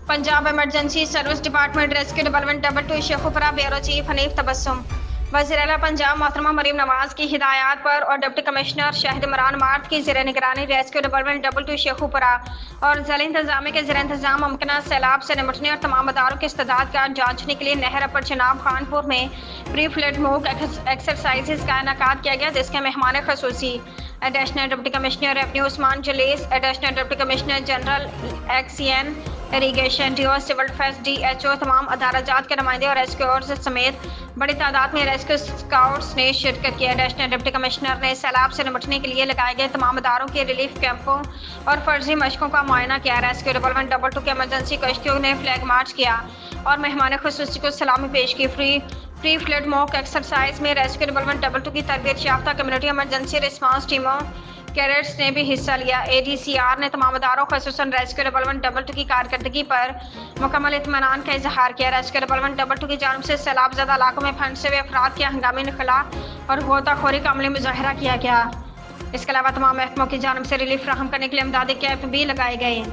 Punjab emergency service department rescue development double two Sheikhupura bureau chief Hanif Tabassum. वज़ीर आला पंजाब मोहतरमा मरीम नवाज की हिदायत पर और डिप्टी कमिश्नर शहद इमरान मार्ट की ज़ेर निगरानी rescue development double two Sheikhupura और ज़िला इंतजामिया के ज़ेर इंतजाम मुमकिन सैलाब से निपटने और तमाम अदारों की इस्तेदाद का जांचने के लिए नहर अपर जनाब खानपुर में प्री फ्लड मूव एक्सरसाइज का इनेकाद किया गया, जिसके मेहमान खसूसी additional deputy commissioner revenue Usman Jalees, additional deputy commissioner general XEN irrigation, DO civil defence, DHO, तमाम अदालत के नुमाइंदे और रेस्क्यूअर्स समेत बड़ी तादाद में रेस्क्यू स्काउट्स ने शिरकत की। एडिशनल डिप्टी कमिश्नर ने सैलाब से निपटने के लिए लगाए गए तमाम अदारों के रिलीफ कैंपों और फर्जी मशकों का मुआयना किया। रेस्क्यू डेवलपमेंट डबल टू के एमरजेंसी कश्तियों ने फ्लैग मार्च किया और मेहमान खुसूसी को सलामी पेश की। प्री फ्लड मॉक एक्सरसाइज में रेस्क्यू डेवलपमेंट डबल टू की तरबियत याफ्ता कम्युनिटी इमरजेंसी रिस्पांस टीमों कैडेट्स ने भी हिस्सा लिया। एडीसीआर ने तमाम अदारों खसूसन रेस्क्यू डेवलपमेंट डबल टू की कारकर्दगी पर मुकम्मल इत्मीनान का इजहार किया। रेस्क्यू डेवलपमेंट डबल टू की जानिब से सैलाब ज़दा इलाकों में फंसे हुए अफराद के हंगामी निखला और गोताखोरी का अमली मुजाहरा किया गया। इसके अलावा तमाम महकमों की जानिब से रिलीफ फराहम करने के लिए इमदादी कैंप भी लगाए गए।